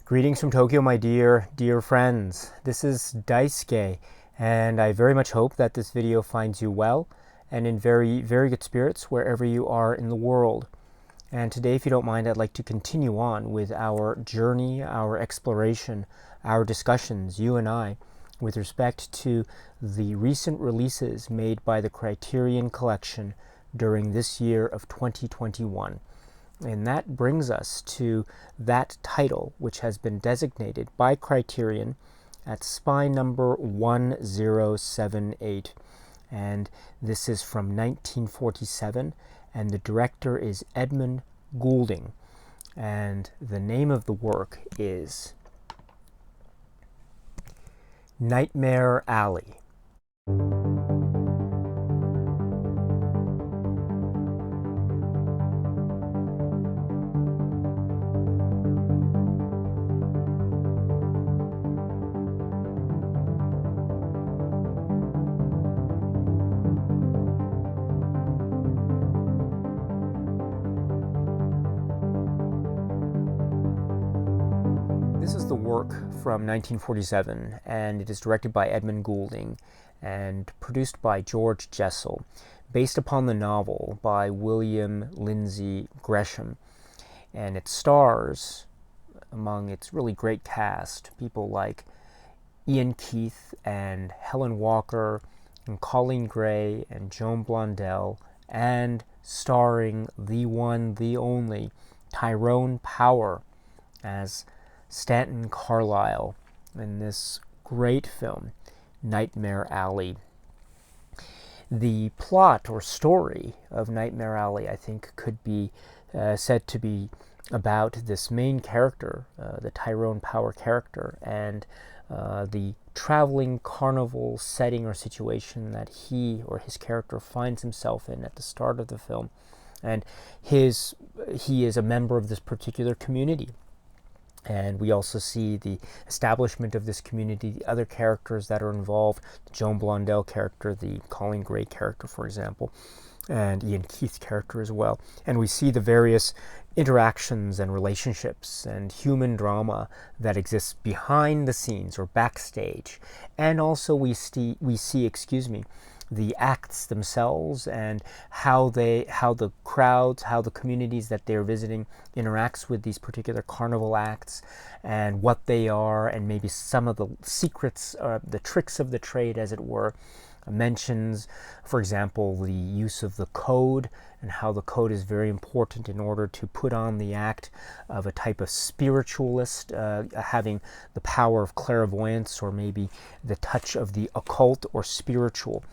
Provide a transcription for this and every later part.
Greetings from Tokyo, my dear friends. This is Daisuke, and I very much hope that this video finds you well and in very good spirits wherever you are in the world. And today, if you don't mind, I'd like to continue on with our journey, our exploration, our discussions, you and I, with respect to the recent releases made by the Criterion Collection during this year of 2021. And that brings us to that title, which has been designated by Criterion at spy number 1078. And this is from 1947, and the director is Edmund Goulding. And the name of the work is Nightmare Alley. This is the work from 1947, and it is directed by Edmund Goulding and produced by George Jessel, based upon the novel by William Lindsay Gresham. And it stars, among its really great cast, people like Ian Keith and Helen Walker and Colleen Gray and Joan Blondell, and starring the one, the only, Tyrone Power as Stanton Carlyle in this great film, Nightmare Alley. The plot or story of Nightmare Alley, I think, could be said to be about this main character, the Tyrone Power character, and the traveling carnival setting or situation that he or his character finds himself in at the start of the film. And he is a member of this particular community. And we also see the establishment of this community, the other characters that are involved, the Joan Blondell character, the Colleen Gray character, for example, and Ian Keith's character as well. And we see the various interactions and relationships and human drama that exists behind the scenes or backstage. And also we see, the acts themselves and how the crowds, how the communities that they're visiting interacts with these particular carnival acts and what they are, and maybe some of the secrets, the tricks of the trade, as it were. Mentions, for example, the use of the code and how the code is very important in order to put on the act of a type of spiritualist, having the power of clairvoyance or maybe the touch of the occult or spiritual.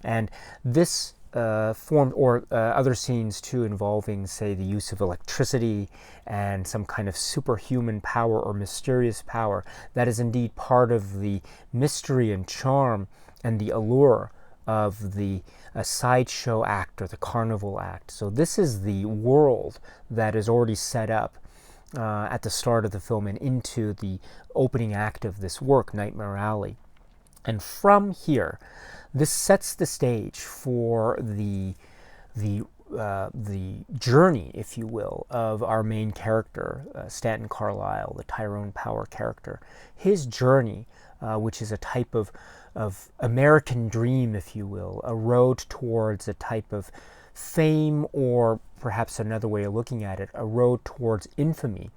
And this formed, or other scenes too, involving, say, the use of electricity and some kind of superhuman power or mysterious power that is indeed part of the mystery and charm and the allure of the sideshow act or the carnival act. So this is the world that is already set up at the start of the film and into the opening act of this work, Nightmare Alley. And from here, this sets the stage for the journey, if you will, of our main character, Stanton Carlyle, the Tyrone Power character. His journey, which is a type of American dream, if you will, a road towards a type of fame, or perhaps another way of looking at it, a road towards infamy,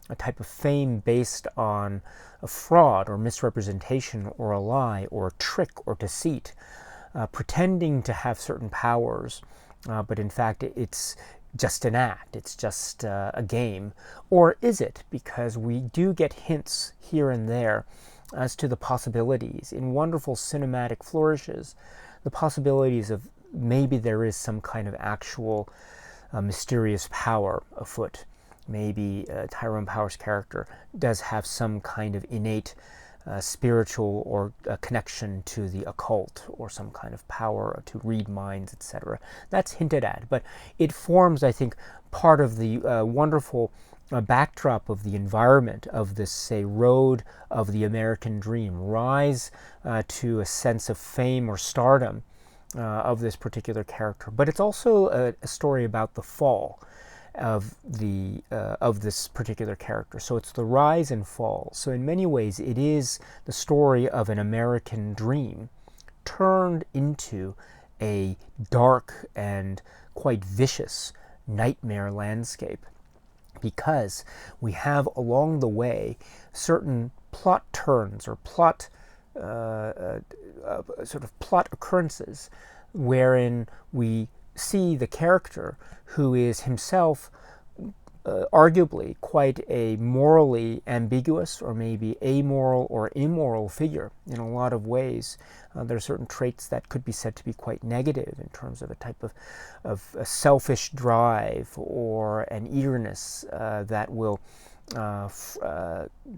a type of fame based on a fraud or misrepresentation or a lie or a trick or deceit, pretending to have certain powers, but in fact it's just an act, it's just a game. Or is it? Because we do get hints here and there as to the possibilities in wonderful cinematic flourishes, the possibilities of maybe there is some kind of actual mysterious power afoot. Maybe Tyrone Power's character does have some kind of innate spiritual or connection to the occult, or some kind of power to read minds, etc. That's hinted at, but it forms, I think, part of the wonderful backdrop of the environment of this, say, road of the American dream, rise to a sense of fame or stardom of this particular character. But it's also a story about the fall of this particular character. So it's the rise and fall. So in many ways, it is the story of an American dream turned into a dark and quite vicious nightmare landscape, because we have along the way certain plot turns or plot sort of plot occurrences wherein we see the character who is himself arguably quite a morally ambiguous or maybe amoral or immoral figure in a lot of ways. There are certain traits that could be said to be quite negative in terms of a type of a selfish drive or an eagerness that will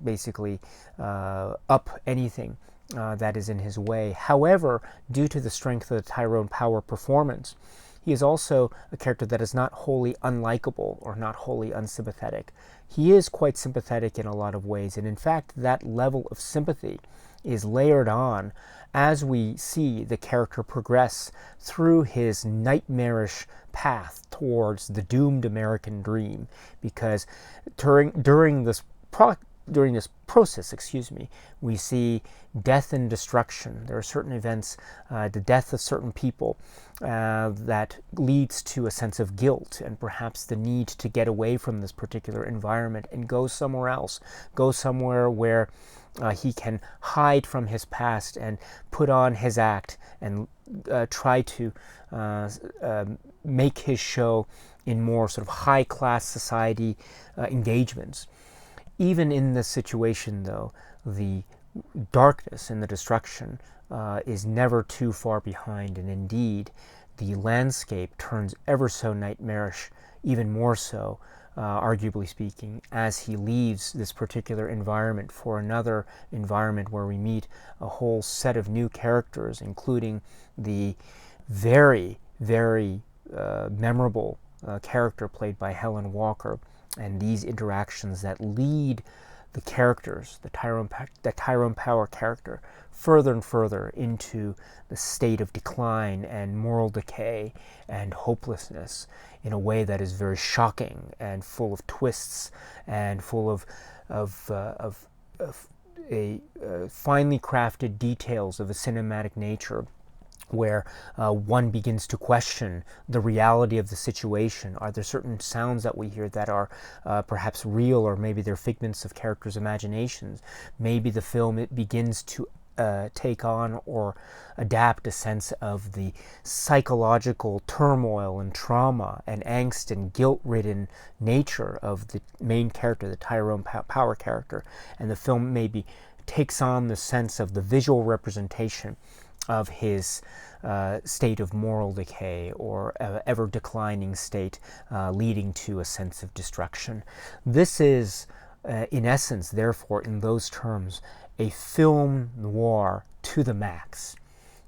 basically up anything that is in his way. However, due to the strength of the Tyrone Power performance, he is also a character that is not wholly unlikable or not wholly unsympathetic. He is quite sympathetic in a lot of ways, and in fact, that level of sympathy is layered on as we see the character progress through his nightmarish path towards the doomed American dream, because during this process, we see death and destruction. There are certain events, the death of certain people, that leads to a sense of guilt and perhaps the need to get away from this particular environment and go somewhere else, go somewhere where he can hide from his past and put on his act and try to make his show in more sort of high-class society engagements. Even in this situation, though, the darkness and the destruction is never too far behind, and indeed, the landscape turns ever so nightmarish, even more so, arguably speaking, as he leaves this particular environment for another environment where we meet a whole set of new characters, including the very, very memorable character played by Helen Walker, and these interactions that lead the characters, the Tyrone Power character, further and further into the state of decline and moral decay and hopelessness in a way that is very shocking and full of twists and full of finely crafted details of a cinematic nature, where one begins to question the reality of the situation. Are there certain sounds that we hear that are perhaps real, or maybe they're figments of characters' imaginations? Maybe the film, it begins to take on or adapt a sense of the psychological turmoil and trauma and angst and guilt-ridden nature of the main character, the Tyrone Power character. And the film maybe takes on the sense of the visual representation of his state of moral decay or ever-declining state, leading to a sense of destruction. This is, in essence, therefore, in those terms, a film noir to the max,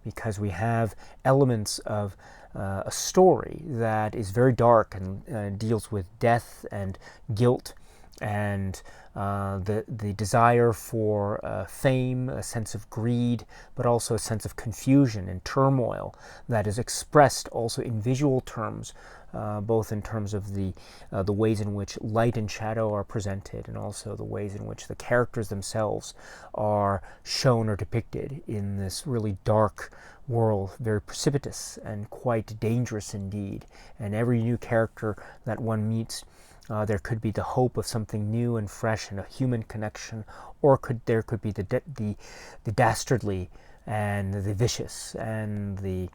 because we have elements of a story that is very dark and deals with death and guilt and the desire for fame, a sense of greed, but also a sense of confusion and turmoil that is expressed also in visual terms, both in terms of the ways in which light and shadow are presented, and also the ways in which the characters themselves are shown or depicted in this really dark world, very precipitous and quite dangerous indeed. And every new character that one meets, there could be the hope of something new and fresh and a human connection, or there could be the dastardly and the vicious and the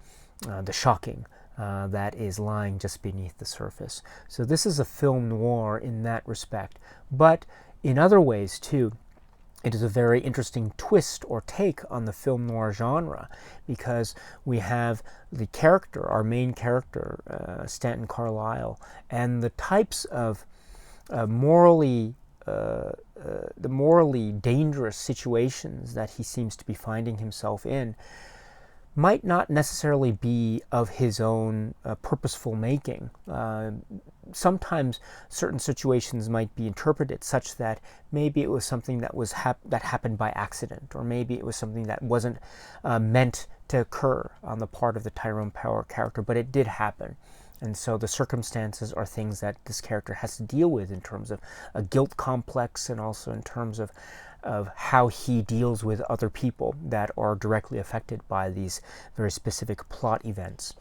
shocking that is lying just beneath the surface. So this is a film noir in that respect. But in other ways, too, it is a very interesting twist or take on the film noir genre, because we have the character, our main character, Stanton Carlyle, and the types of the morally dangerous situations that he seems to be finding himself in might not necessarily be of his own purposeful making. Sometimes certain situations might be interpreted such that maybe it was something that was that happened by accident, or maybe it was something that wasn't meant to occur on the part of the Tyrone Power character, but it did happen. And so the circumstances are things that this character has to deal with in terms of a guilt complex, and also in terms of how he deals with other people that are directly affected by these very specific plot events.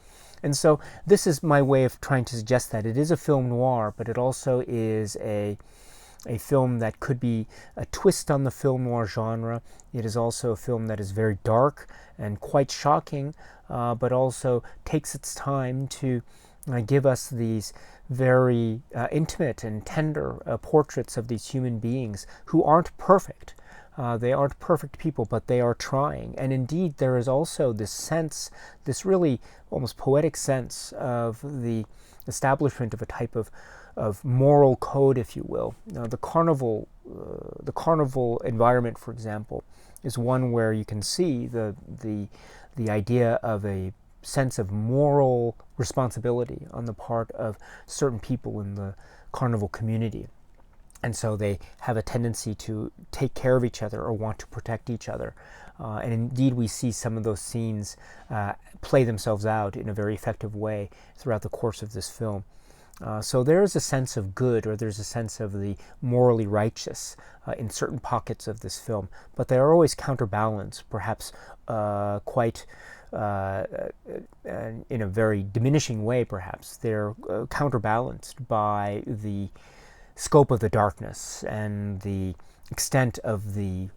And so this is my way of trying to suggest that it is a film noir, but it also is a film that could be a twist on the film noir genre. It is also a film that is very dark and quite shocking, but also takes its time to give us these very intimate and tender portraits of these human beings who aren't perfect. They aren't perfect people, but they are trying. And indeed, there is also this sense, this really almost poetic sense of the establishment of a type of moral code, if you will. The carnival environment, for example, is one where you can see the idea of a sense of moral responsibility on the part of certain people in the carnival community. And so they have a tendency to take care of each other or want to protect each other. And indeed, we see some of those scenes play themselves out in a very effective way throughout the course of this film. So there is a sense of good, or there's a sense of the morally righteous in certain pockets of this film, but they are always counterbalanced, perhaps quite in a very diminishing way, perhaps. They're counterbalanced by the scope of the darkness and the extent of the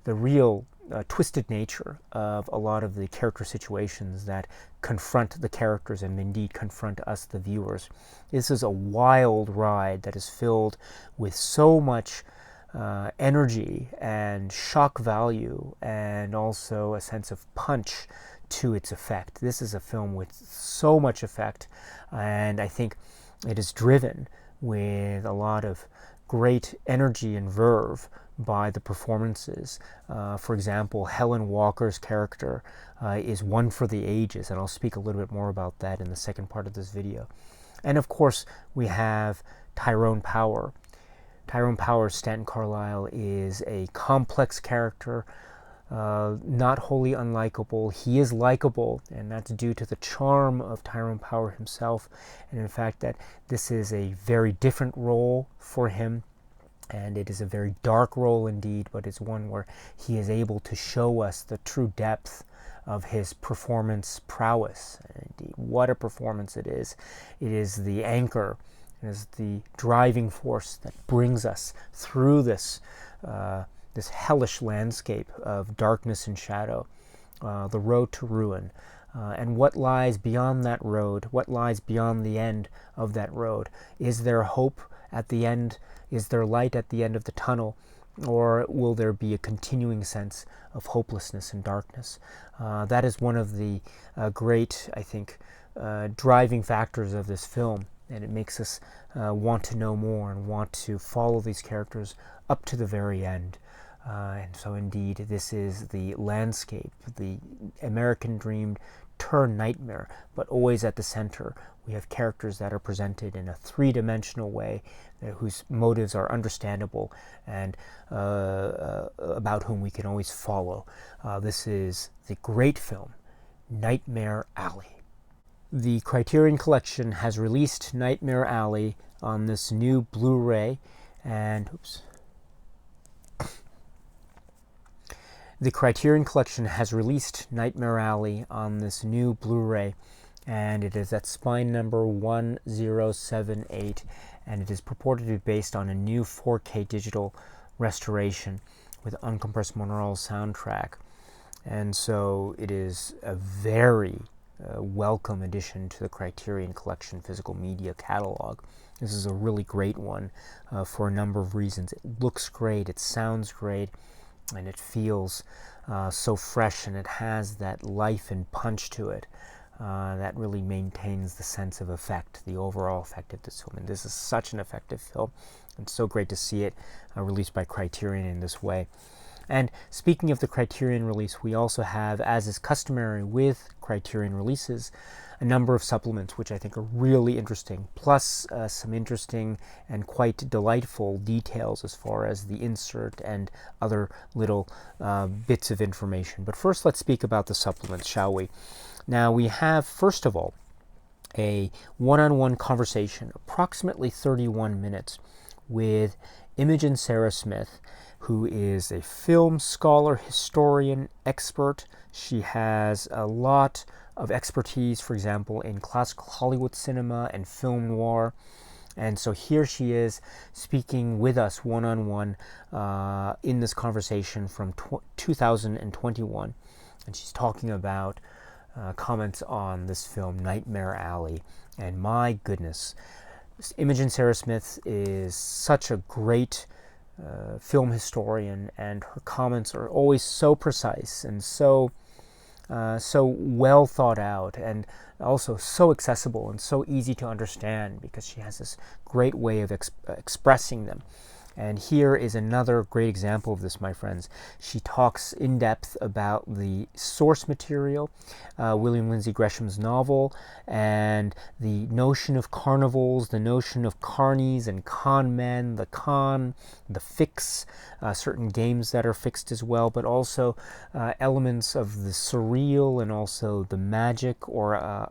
real twisted nature of a lot of the character situations that confront the characters and indeed confront us, the viewers. This is a wild ride that is filled with so much energy and shock value, and also a sense of punch to its effect. This is a film with so much effect, and I think it is driven with a lot of great energy and verve by the performances. For example, Helen Walker's character is one for the ages, and I'll speak a little bit more about that in the second part of this video. And of course, we have Tyrone Power. Tyrone Power, Stanton Carlyle, is a complex character, not wholly unlikable. He is likable, and that's due to the charm of Tyrone Power himself, and in fact that this is a very different role for him, and it is a very dark role indeed, but it's one where he is able to show us the true depth of his performance prowess. And indeed, what a performance it is. It is the anchor, it is the driving force that brings us through this this hellish landscape of darkness and shadow, the road to ruin. And what lies beyond that road, what lies beyond the end of that road? Is there hope at the end? Is there light at the end of the tunnel? Or will there be a continuing sense of hopelessness and darkness? That is one of the great, I think, driving factors of this film, and it makes us want to know more and want to follow these characters up to the very end. And so indeed, this is the landscape, the American dream turned nightmare, but always at the center. We have characters that are presented in a three-dimensional way, whose motives are understandable, and about whom we can always follow. This is the great film, Nightmare Alley. The Criterion Collection has released Nightmare Alley on this new Blu-ray, and The Criterion Collection has released Nightmare Alley on this new Blu-ray, and it is at spine number 1078, and it is purported to be based on a new 4K digital restoration with uncompressed monaural soundtrack. And so it is a very welcome addition to the Criterion Collection physical media catalog. This is a really great one for a number of reasons. It looks great, it sounds great, and it feels so fresh, and it has that life and punch to it that really maintains the sense of effect, the overall effect of this film. And this is such an effective film. It's so great to see it released by Criterion in this way. And speaking of the Criterion release, we also have, as is customary with Criterion releases, a number of supplements which I think are really interesting, plus some interesting and quite delightful details as far as the insert and other little bits of information. But first, let's speak about the supplements, shall we? Now, we have, first of all, a one-on-one conversation, approximately 31 minutes, with Imogen Sarah Smith, who is a film scholar, historian, expert. She has a lot of expertise, for example, in classical Hollywood cinema and film noir. And so here she is speaking with us one-on-one in this conversation from 2021. And she's talking about comments on this film, Nightmare Alley. And my goodness, Imogen Sarah Smith is such a great film historian, and her comments are always so precise and so well thought out, and also so accessible and so easy to understand, because she has this great way of expressing them. And here is another great example of this, my friends. She talks in depth about the source material, William Lindsay Gresham's novel, and the notion of carnivals, the notion of carnies and con men, the con, the fix, certain games that are fixed as well, but also elements of the surreal and also the magic or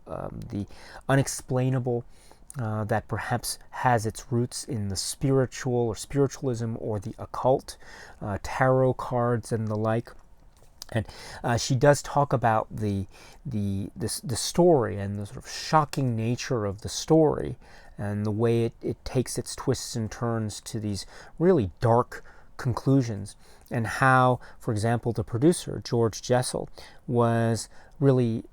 the unexplainable. That perhaps has its roots in the spiritual or spiritualism or the occult, tarot cards and the like. And she does talk about the story and the sort of shocking nature of the story, and the way it takes its twists and turns to these really dark conclusions, and how, for example, the producer, George Jessel, was really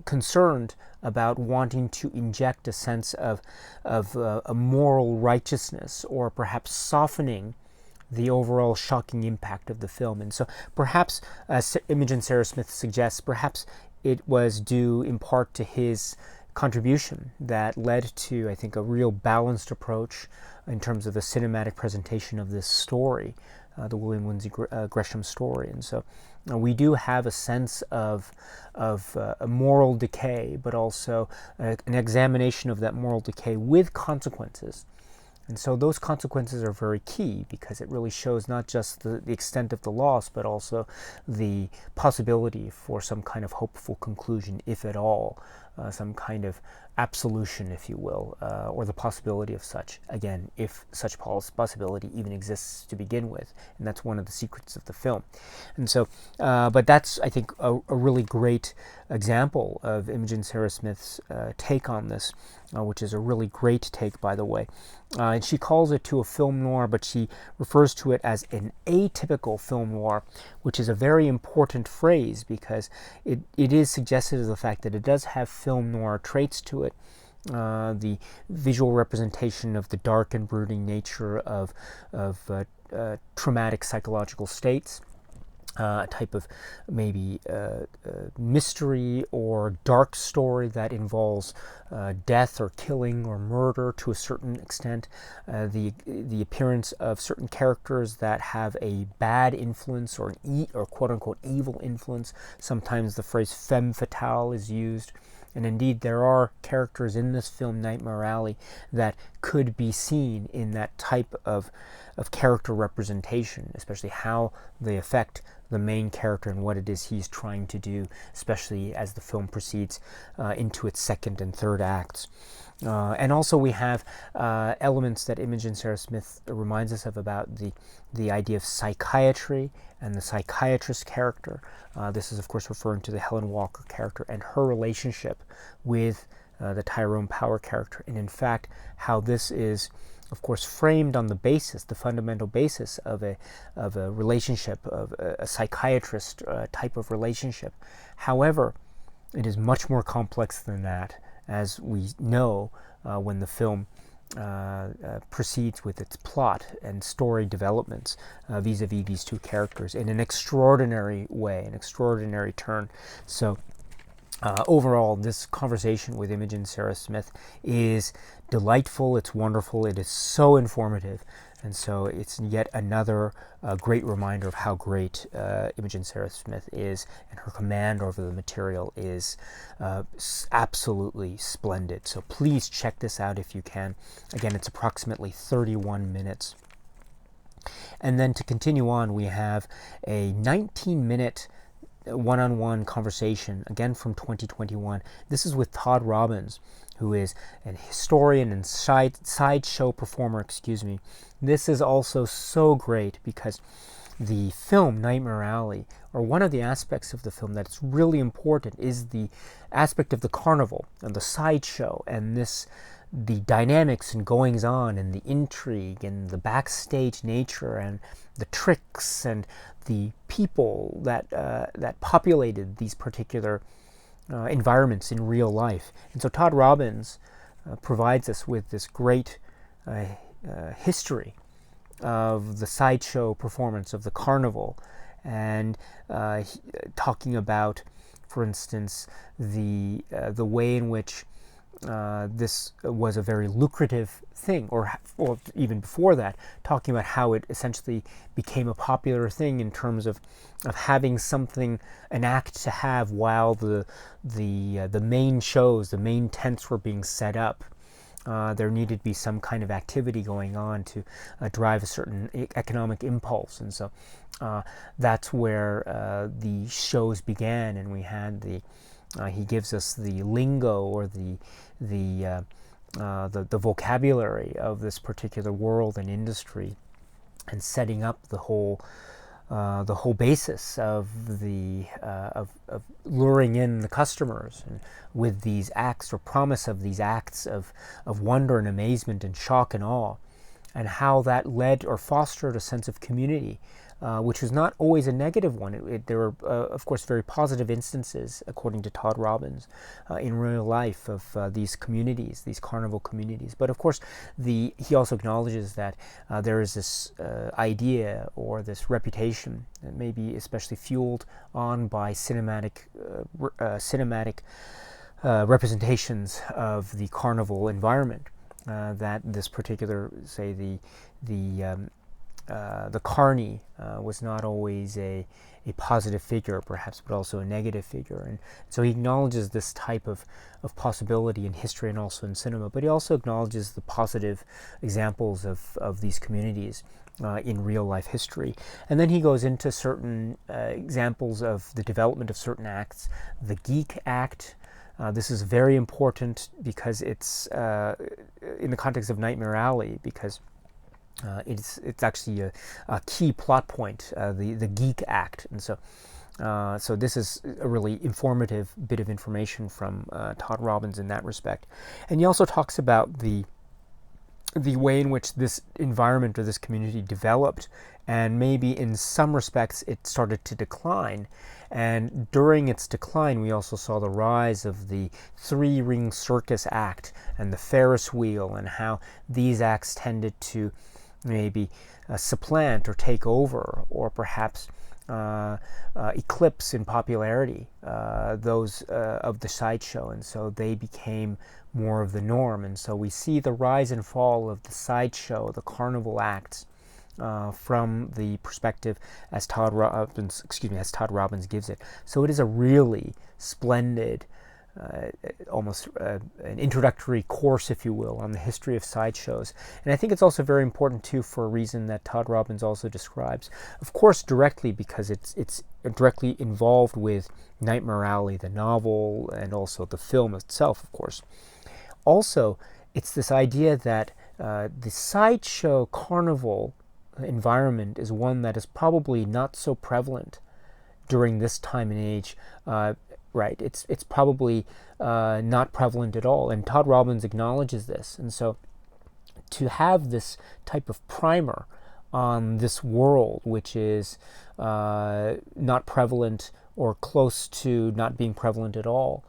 concerned about wanting to inject a sense of a moral righteousness, or perhaps softening the overall shocking impact of the film. And so perhaps, as Imogen Sarah Smith suggests, perhaps it was due in part to his contribution that led to, I think, a real balanced approach in terms of the cinematic presentation of this story, the William Lindsay Gresham story. And so we do have a sense of a moral decay, but also an examination of that moral decay with consequences. And so those consequences are very key, because it really shows not just the extent of the loss, but also the possibility for some kind of hopeful conclusion, if at all, some kind of absolution, if you will, or the possibility of such, again, if such possibility even exists to begin with. And that's one of the secrets of the film. And so, but that's, I think, a really great example of Imogen Sarah Smith's take on this, which is a really great take, by the way. And she calls it to a film noir, but she refers to it as an atypical film noir, which is a very important phrase, because it is suggestive of the fact that it does have film noir traits to it. The visual representation of the dark and brooding nature of traumatic psychological states, a type of maybe mystery or dark story that involves death or killing or murder to a certain extent, the appearance of certain characters that have a bad influence or or quote-unquote evil influence. Sometimes the phrase femme fatale is used. And indeed, there are characters in this film, Nightmare Alley, that could be seen in that type of character representation, especially how they affect the main character and what it is he's trying to do, especially as the film proceeds into its second and third acts. And also we have elements that Imogen Sarah Smith reminds us of about the idea of psychiatry and the psychiatrist character. This is, of course, referring to the Helen Walker character and her relationship with the Tyrone Power character. And in fact, how this is, of course, framed on the basis, the fundamental basis of a relationship, of a psychiatrist type of relationship. However, it is much more complex than that, as we know when the film proceeds with its plot and story developments vis-a-vis these two characters in an extraordinary way, an extraordinary turn. So overall, this conversation with Imogen Sarah Smith is delightful, it's wonderful, it is so informative, And so it's yet another great reminder of how great Imogen Sarah Smith is, and her command over the material is absolutely splendid. So please check this out if you can. Again, it's approximately 31 minutes. And then to continue on, we have a 19-minute one-on-one conversation, again from 2021. This is with Todd Robbins, who is an historian and sideshow performer, This is also so great because the film Nightmare Alley, or one of the aspects of the film that's really important, is the aspect of the carnival and the sideshow, and the dynamics and goings on and the intrigue and the backstage nature and the tricks and the people that populated these particular environments in real life. And so Todd Robbins provides us with this great history of the sideshow performance of the carnival, and talking about, for instance, the way in which this was a very lucrative thing, or even before that, talking about how it essentially became a popular thing in terms of having something, an act to have while the main shows, the main tents were being set up. There needed to be some kind of activity going on to drive a certain economic impulse, and so that's where the shows began, and we had he gives us the lingo, or the vocabulary of this particular world and industry, and setting up the whole basis of luring in the customers, and with these acts, or promise of these acts of wonder and amazement and shock and awe, and how that led or fostered a sense of community, which was not always a negative one. There were, of course, very positive instances, according to Todd Robbins, in real life of these communities, these carnival communities. But of course, he also acknowledges that there is this idea, or this reputation, that may be especially fueled on by cinematic representations of the carnival environment, that this particular, say, the carny was not always a positive figure, perhaps, but also a negative figure. And so he acknowledges this type of possibility in history and also in cinema, but he also acknowledges the positive examples of these communities in real life history. And then he goes into certain examples of the development of certain acts. The geek act, this is very important because it's in the context of Nightmare Alley, because it's actually a key plot point, the geek act. And so this is a really informative bit of information from Todd Robbins in that respect. And he also talks about the way in which this environment, or this community, developed, and maybe in some respects it started to decline. And during its decline, we also saw the rise of the three-ring circus act and the Ferris wheel, and how these acts tended to maybe supplant or take over, or perhaps eclipse in popularity those of the sideshow, and so they became more of the norm. And so we see the rise and fall of the sideshow, the carnival acts, from the perspective as Todd Robbins gives it. So it is a really splendid, almost an introductory course, if you will, on the history of sideshows. And I think it's also very important too, for a reason that Todd Robbins also describes, of course directly because it's directly involved with Nightmare Alley, the novel, and also the film itself, of course. Also, it's this idea that the sideshow carnival environment is one that is probably not so prevalent during this time and age. Right, it's probably not prevalent at all, and Todd Robbins acknowledges this. And so to have this type of primer on this world, which is not prevalent or close to not being prevalent at all,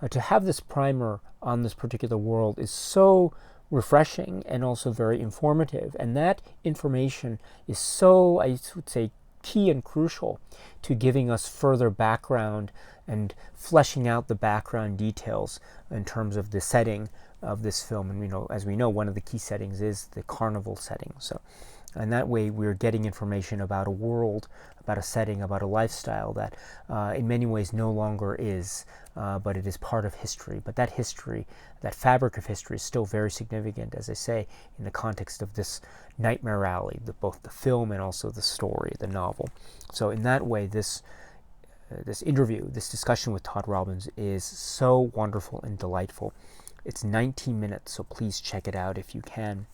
to have this primer on this particular world is so refreshing and also very informative. And that information is so, I would say, key and crucial to giving us further background and fleshing out the background details in terms of the setting of this film. And as we know, one of the key settings is the carnival setting. So And that way we're getting information about a world, about a setting, about a lifestyle that in many ways no longer is, but it is part of history. But that history, that fabric of history, is still very significant, as I say, in the context of this Nightmare Alley, both the film and also the story, the novel. So in that way, this interview, this discussion with Todd Robbins is so wonderful and delightful. It's 19 minutes, so please check it out if you can.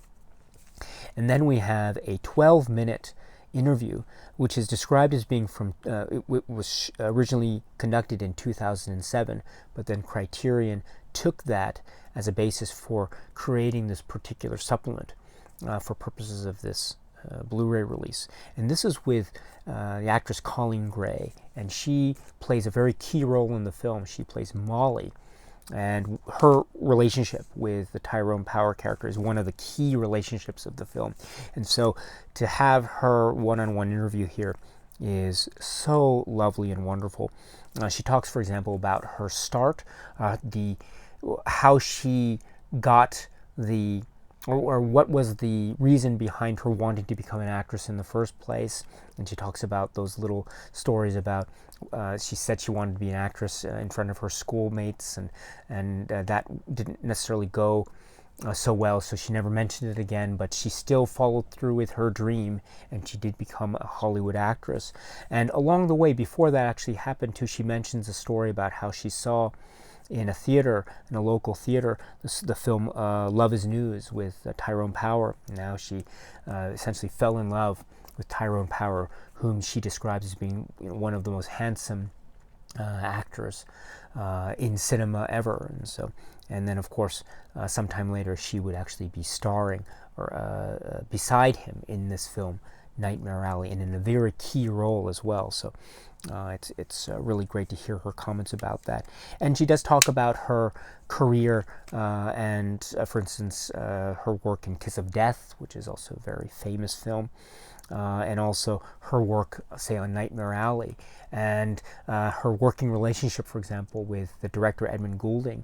And then we have a 12-minute interview, which is described as being from, it was originally conducted in 2007, but then Criterion took that as a basis for creating this particular supplement for purposes of this Blu-ray release. And this is with the actress Colleen Gray, and she plays a very key role in the film. She plays Molly, and her relationship with the Tyrone Power character is one of the key relationships of the film. And so to have her one-on-one interview here is so lovely and wonderful. She talks, for example, about her start, how she got the, or what was the reason behind her wanting to become an actress in the first place. And she talks about those little stories about, she said she wanted to be an actress in front of her schoolmates, and that didn't necessarily go so well, so she never mentioned it again, but she still followed through with her dream, and she did become a Hollywood actress. And along the way, before that actually happened too, she mentions a story about how she saw in a theater, in a local theater, the film Love is News with Tyrone Power. Now she essentially fell in love with Tyrone Power, whom she describes as being, you know, one of the most handsome actors in cinema ever. And then of course sometime later she would actually be starring or beside him in this film Nightmare Alley, and in a very key role as well. So it's really great to hear her comments about that. And she does talk about her career and for instance her work in Kiss of Death, which is also a very famous film, and also her work, say, on Nightmare Alley, and her working relationship, for example, with the director Edmund Goulding.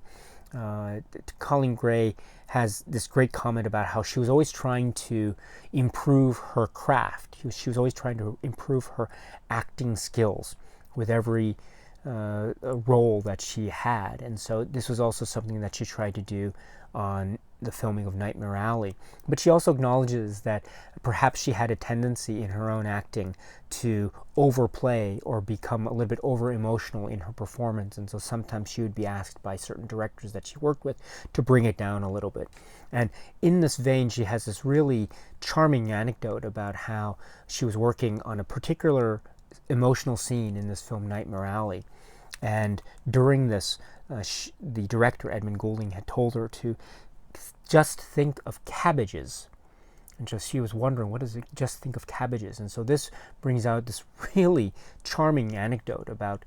Colleen Gray has this great comment about how she was always trying to improve her craft. She was always trying to improve her acting skills with every role that she had. And so this was also something that she tried to do on the filming of Nightmare Alley. But she also acknowledges that perhaps she had a tendency in her own acting to overplay or become a little bit over-emotional in her performance, and so sometimes she would be asked by certain directors that she worked with to bring it down a little bit. And in this vein, she has this really charming anecdote about how she was working on a particular emotional scene in this film Nightmare Alley, and during this the director Edmund Goulding had told her to just think of cabbages. And so she was wondering, what is it, just think of cabbages? And so this brings out this really charming anecdote about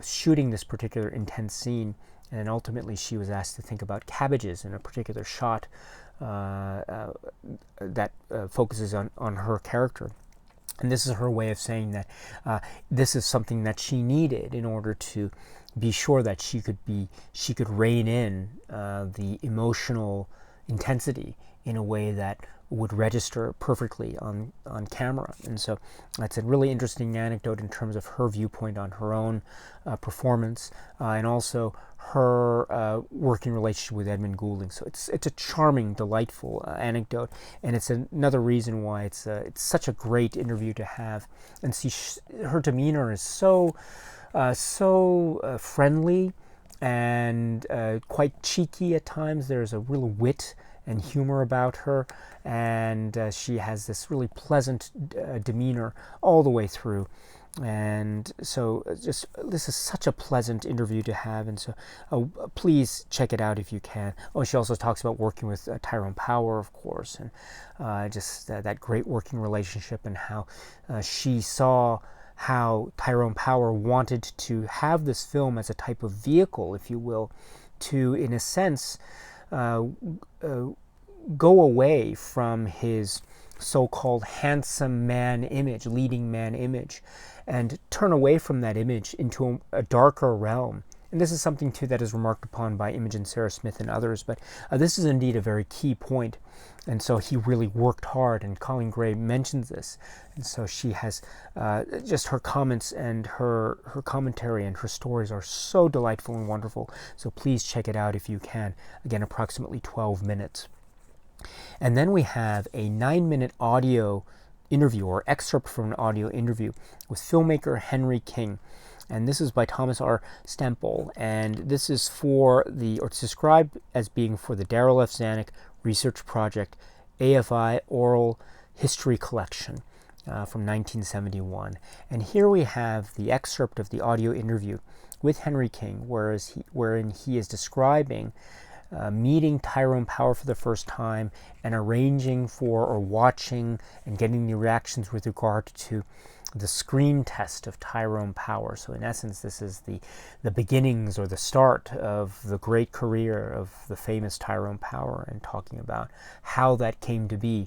shooting this particular intense scene. And ultimately she was asked to think about cabbages in a particular shot that focuses on her character. And this is her way of saying that this is something that she needed in order to be sure that she could rein in the emotional intensity in a way that would register perfectly on camera. And so that's a really interesting anecdote in terms of her viewpoint on her own performance and also her working relationship with Edmund Goulding. So it's a charming, delightful anecdote, and it's another reason why it's such a great interview to have. And see, her demeanor is so friendly and quite cheeky at times. There's a real wit and humor about her, and she has this really pleasant demeanor all the way through. And so this is such a pleasant interview to have, and so please check it out if you can. Oh, she also talks about working with Tyrone Power, of course, and just that great working relationship, and how she saw how Tyrone Power wanted to have this film as a type of vehicle, if you will, to, in a sense, go away from his so-called handsome man image, leading man image, and turn away from that image into a darker realm And this is something, too, that is remarked upon by Imogen Sarah Smith and others, but this is indeed a very key point. And so he really worked hard, and Colleen Gray mentions this. And so she has just her comments and her commentary and her stories are so delightful and wonderful. So please check it out if you can. Again, approximately 12 minutes. And then we have a 9-minute audio interview, or excerpt from an audio interview, with filmmaker Henry King. And this is by Thomas R. Stempel, and this is or it's described as being for the Darrell F. Zanuck Research Project AFI Oral History Collection from 1971. And here we have the excerpt of the audio interview with Henry King, wherein he is describing meeting Tyrone Power for the first time and arranging for, or watching and getting the reactions with regard to the screen test of Tyrone Power. So in essence, this is the beginnings, or the start of the great career of the famous Tyrone Power, and talking about how that came to be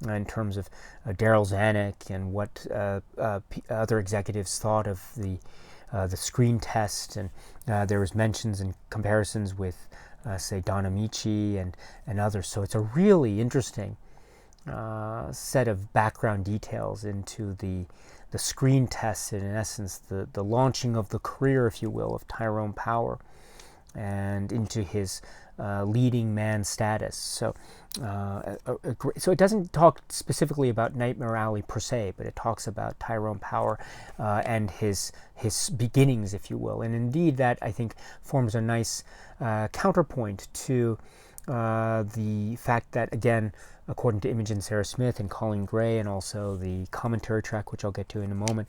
in terms of Darrell Zanuck and what other executives thought of the screen test. And there was mentions and comparisons with say Don Amici and others. So it's a really interesting set of background details into the screen test, and in essence the launching of the career, if you will, of Tyrone Power, and into his leading man status. So so it doesn't talk specifically about Nightmare Alley per se, but it talks about Tyrone Power and his beginnings, if you will. And indeed that, I think, forms a nice counterpoint to the fact that, again, according to Imogen Sarah Smith and Colleen Gray, and also the commentary track, which I'll get to in a moment,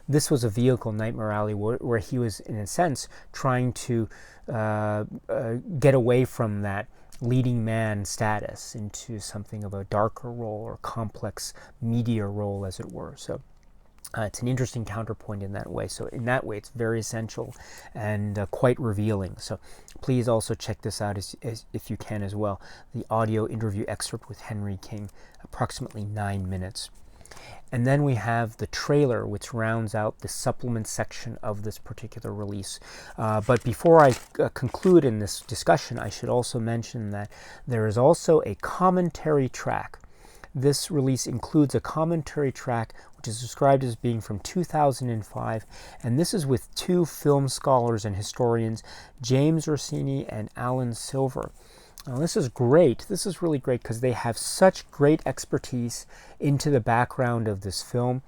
this was a vehicle, Nightmare Alley, where he was, in a sense, trying to get away from that leading man status into something of a darker role, or complex media role, as it were. So it's an interesting counterpoint in that way. So in that way, it's very essential and quite revealing. So please also check this out if you can as well. The audio interview excerpt with Henry King, approximately 9 minutes. And then we have the trailer, which rounds out the supplement section of this particular release. But before I conclude in this discussion, I should also mention that there is also a commentary track. This release includes a commentary track which is described as being from 2005, and this is with two film scholars and historians, James Orsini and Alan Silver. Now, this is great. This is really great because they have such great expertise into the background of this film.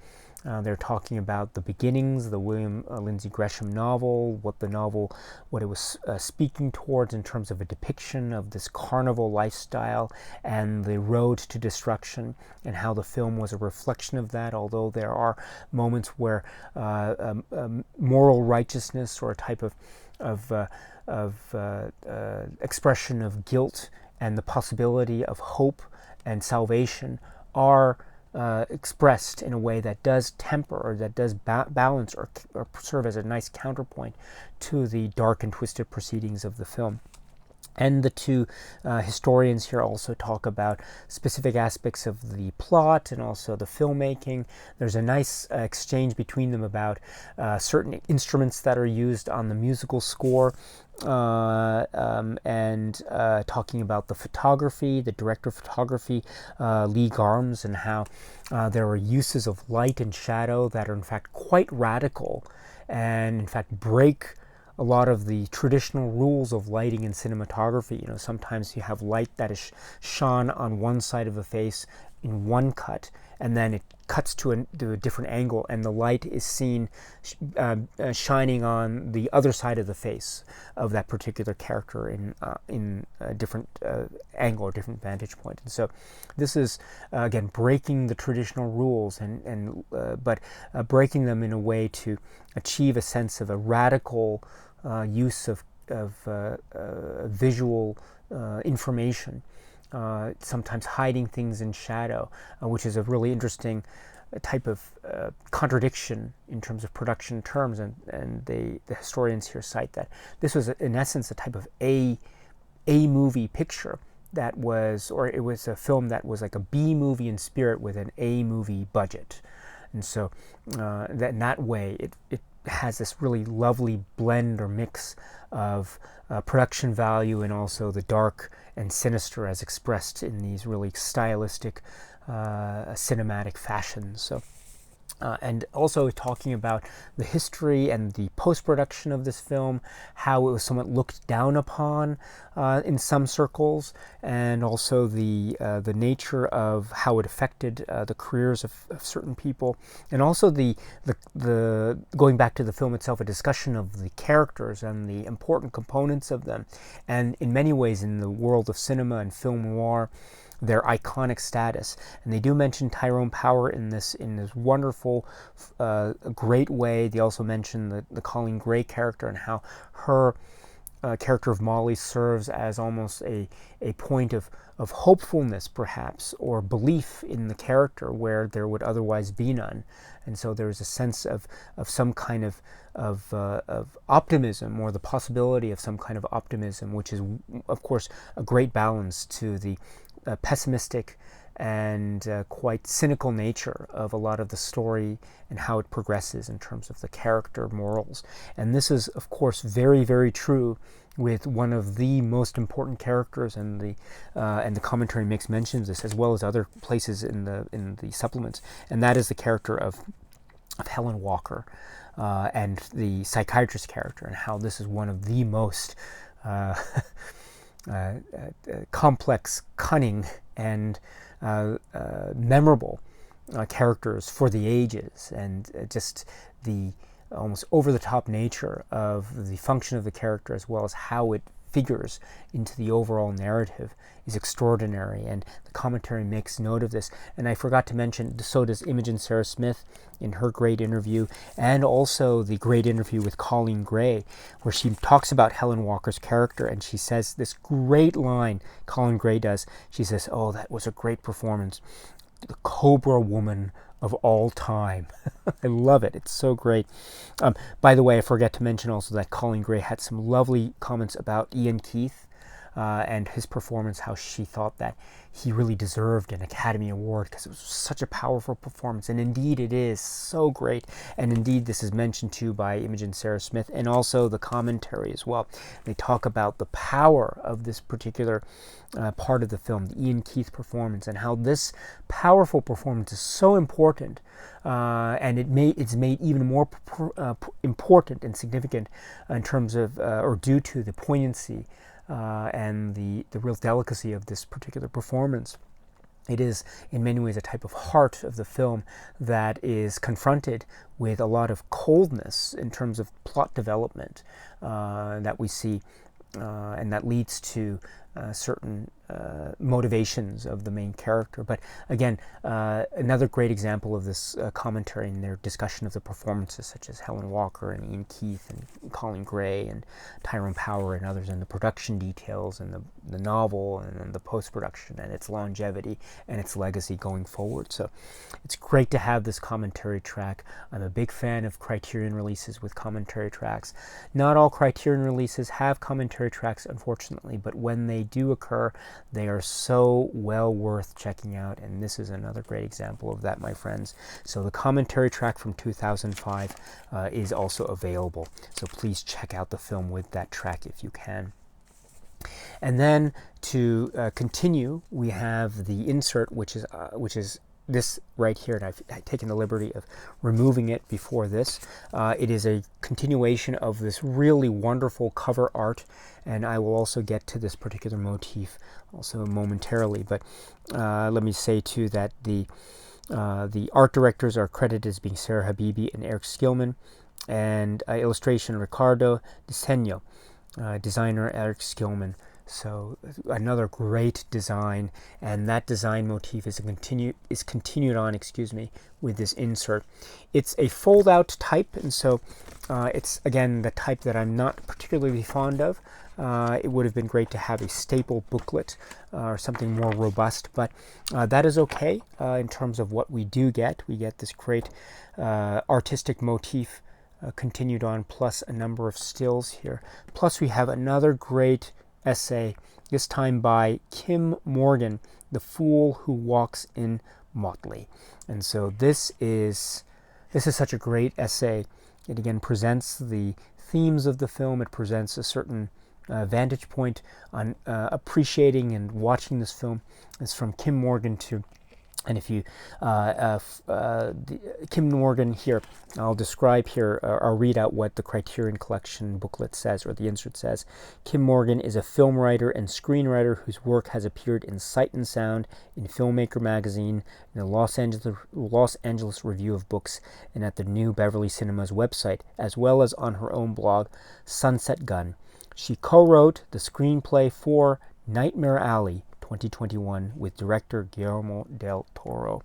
They're talking about the beginnings, the William Lindsay Gresham novel, what it was speaking towards in terms of a depiction of this carnival lifestyle and the road to destruction, and how the film was a reflection of that, although there are moments where moral righteousness, or a type of expression of guilt and the possibility of hope and salvation are expressed in a way that does temper, or that does balance, or serve as a nice counterpoint to the dark and twisted proceedings of the film. And the two historians here also talk about specific aspects of the plot and also the filmmaking. There's a nice exchange between them about certain instruments that are used on the musical score, and talking about the photography, the director of photography, Lee Garms, and how there are uses of light and shadow that are in fact quite radical, and in fact break a lot of the traditional rules of lighting and cinematography. You know, sometimes you have light that is shone on one side of a face in one cut, and then it cuts to a different angle, and the light is seen shining on the other side of the face of that particular character in a different angle or different vantage point. And so this is again breaking the traditional rules, but breaking them in a way to achieve a sense of a radical use of visual information, sometimes hiding things in shadow, which is a really interesting type of contradiction in terms of production terms, and the historians here cite that this was in essence a type of a movie picture that was, or it was a film that was like a B movie in spirit with an A movie budget. And so that in that way it has this really lovely blend or mix of production value and also the dark and sinister as expressed in these really stylistic cinematic fashions. So and also talking about the history and the post-production of this film, how it was somewhat looked down upon in some circles, and also the nature of how it affected the careers of certain people, and also the going back to the film itself, a discussion of the characters and the important components of them, and in many ways in the world of cinema and film noir, their iconic status. And they do mention Tyrone Power in this wonderful, great way. They also mention the Colleen Gray character and how her character of Molly serves as almost a point of hopefulness, perhaps, or belief in the character where there would otherwise be none. And so there's a sense of some kind of optimism, or the possibility of some kind of optimism, which is, of course, a great balance to the pessimistic and quite cynical nature of a lot of the story and how it progresses in terms of the character morals. And this is, of course, very, very true with one of the most important characters, and the commentary makes mention of this, as well as other places in the supplements, and that is the character of Helen Walker, and the psychiatrist character, and how this is one of the most complex, cunning, and memorable characters for the ages, and just the almost over-the-top nature of the function of the character, as well as how it figures into the overall narrative, is extraordinary, and the commentary makes note of this. And I forgot to mention, so does Imogen Sarah Smith in her great interview, and also the great interview with Colleen Gray, where she talks about Helen Walker's character, and she says this great line, Colleen Gray does, she says, "Oh, that was a great performance. The Cobra Woman of all time." I love it. It's so great. By the way, I forget to mention also that Colleen Gray had some lovely comments about Ian Keith and his performance, how she thought that he really deserved an Academy Award because it was such a powerful performance. And indeed it is so great. And indeed this is mentioned too by Imogen Sarah Smith, and also the commentary as well. They talk about the power of this particular part of the film, the Ian Keith performance, and how this powerful performance is so important, and it's made even more important and significant in terms of, or due to the poignancy and the real delicacy of this particular performance. It is in many ways a type of heart of the film that is confronted with a lot of coldness in terms of plot development that we see, and that leads to certain motivations of the main character. But again, another great example of this commentary in their discussion of the performances, such as Helen Walker and Ian Keith and Colleen Gray and Tyrone Power and others, and the production details and the novel and the post-production and its longevity and its legacy going forward. So it's great to have this commentary track. I'm a big fan of Criterion releases with commentary tracks. Not all Criterion releases have commentary tracks, unfortunately, but when they do occur, they are so well worth checking out, and this is another great example of that, my friends. So the commentary track from 2005 is also available, so please check out the film with that track if you can. And then to continue, we have the insert, which is this right here, and I've taken the liberty of removing it before this. It is a continuation of this really wonderful cover art, and I will also get to this particular motif also momentarily. But let me say too that the art directors are credited as being Sarah Habibi and Eric Skillman, and illustration Ricardo Diseño, designer Eric Skillman. So another great design, and that design motif is continued on, with this insert. It's a fold-out type, and so it's again the type that I'm not particularly fond of. It would have been great to have a staple booklet or something more robust, but that is okay in terms of what we do get. We get this great artistic motif continued on, plus a number of stills here. Plus we have another great essay, this time by Kim Morgan, The Fool Who Walks in Motley. And so this is such a great essay It again presents the themes of the film. It presents a certain vantage point on appreciating and watching this film. It's from Kim Morgan to, and if you, Kim Morgan here, I'll describe here, I'll read out what the Criterion Collection booklet says, or the insert says. Kim Morgan is a film writer and screenwriter whose work has appeared in Sight and Sound, in Filmmaker magazine, in the Los Angeles Review of Books, and at the New Beverly Cinemas website, as well as on her own blog, Sunset Gun. She co-wrote the screenplay for Nightmare Alley, 2021, with director Guillermo del Toro.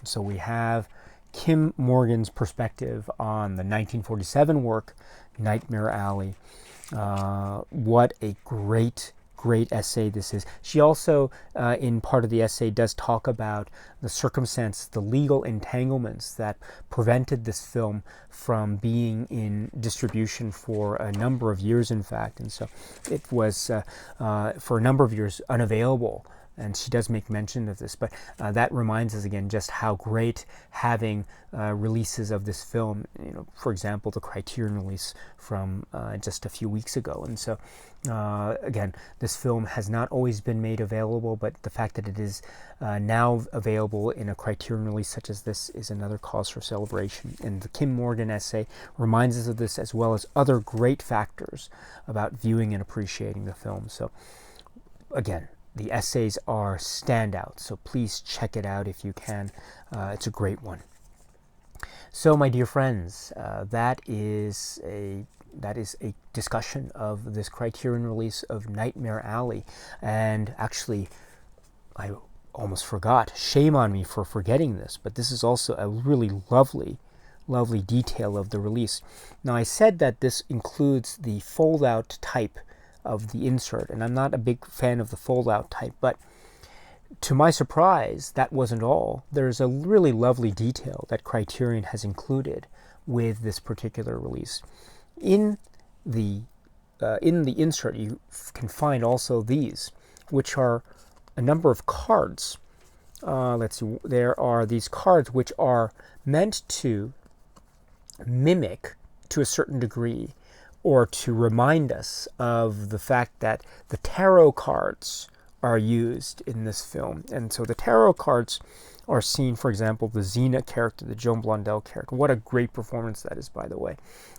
So we have Kim Morgan's perspective on the 1947 work, Nightmare Alley. What a great essay this is. She also, in part of the essay, does talk about the circumstances, the legal entanglements that prevented this film from being in distribution for a number of years, in fact. And so it was, for a number of years, unavailable. And she does make mention of this, but that reminds us again just how great having releases of this film, for example, the Criterion release from just a few weeks ago. And so, again, this film has not always been made available, but the fact that it is now available in a Criterion release such as this is another cause for celebration. And the Kim Morgan essay reminds us of this, as well as other great factors about viewing and appreciating the film. So, again, the essays are standouts, so please check it out if you can. It's a great one. So, my dear friends, that is a discussion of this Criterion release of Nightmare Alley. And actually, I almost forgot. Shame on me for forgetting this, but this is also a really lovely detail of the release. Now, I said that this includes the fold-out type of the insert, and I'm not a big fan of the fold-out type, but to my surprise, that wasn't all. There's a really lovely detail that Criterion has included with this particular release. In the insert, you can find also these, which are a number of cards. Let's see, there are these cards which are meant to mimic, to a certain degree, or to remind us of the fact that the tarot cards are used in this film. And so the tarot cards are seen, for example, the Xena character, the Joan Blondell character. What a great performance that is, by the way.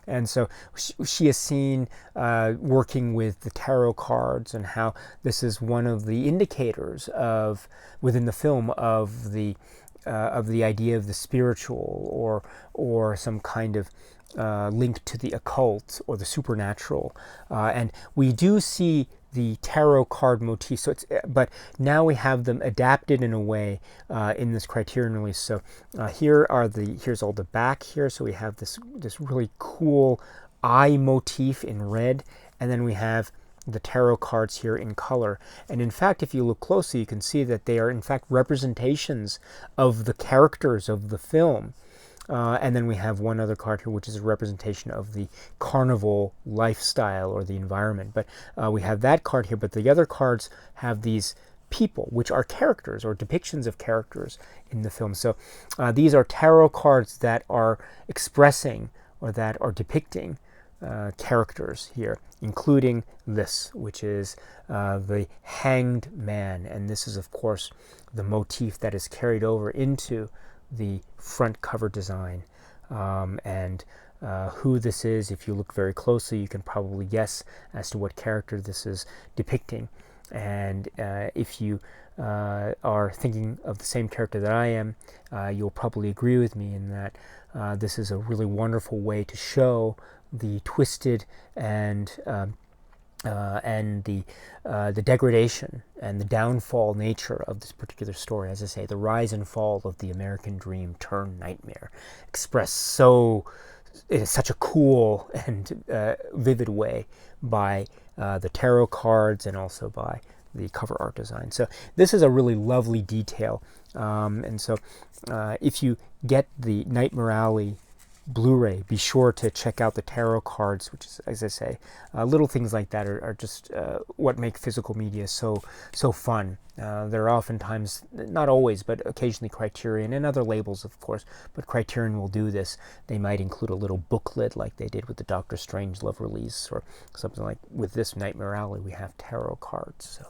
And so she is seen working with the tarot cards, and how this is one of the indicators of, within the film, of the idea of the spiritual, or some kind of linked to the occult or the supernatural. And we do see the tarot card motif. So but now we have them adapted in a way in this Criterion release. So here's all the back here. So we have this really cool eye motif in red, and then we have the tarot cards here in color. And in fact, if you look closely, you can see that they are in fact representations of the characters of the film. And then we have one other card here, which is a representation of the carnival lifestyle or the environment. But we have that card here, but the other cards have these people, which are characters or depictions of characters in the film. So these are tarot cards that are expressing, or that are depicting, characters here, including this, which is the hanged man. And this is, of course, the motif that is carried over into the front cover design. And who this is, if you look very closely, you can probably guess as to what character this is depicting. And if you are thinking of the same character that I am, you'll probably agree with me in that this is a really wonderful way to show the twisted and the degradation and the downfall nature of this particular story. As I say, the rise and fall of the American dream turned nightmare, expressed in such a cool and vivid way by the tarot cards, and also by the cover art design. So this is a really lovely detail. And so if you get the Nightmare Alley Blu-ray, be sure to check out the tarot cards, which is, as I say, little things like that are just what make physical media so fun. There are oftentimes, not always, but occasionally Criterion and other labels, of course, but Criterion will do this. They might include a little booklet like they did with the Doctor Strangelove release, or something like with this Nightmare Alley, we have tarot cards. So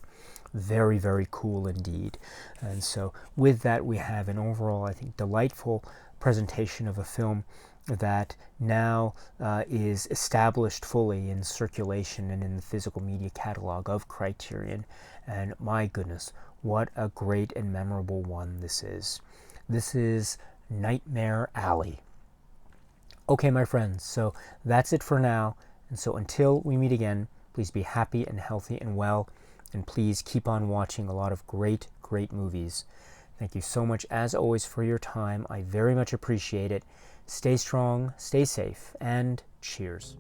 very, very cool indeed. And so with that, we have an overall, I think, delightful presentation of a film that now is established fully in circulation and in the physical media catalog of Criterion. And my goodness, what a great and memorable one this is. This is Nightmare Alley. Okay, my friends, so that's it for now. And so until we meet again, please be happy and healthy and well. And please keep on watching a lot of great, great movies. Thank you so much, as always, for your time. I very much appreciate it. Stay strong, stay safe, and cheers.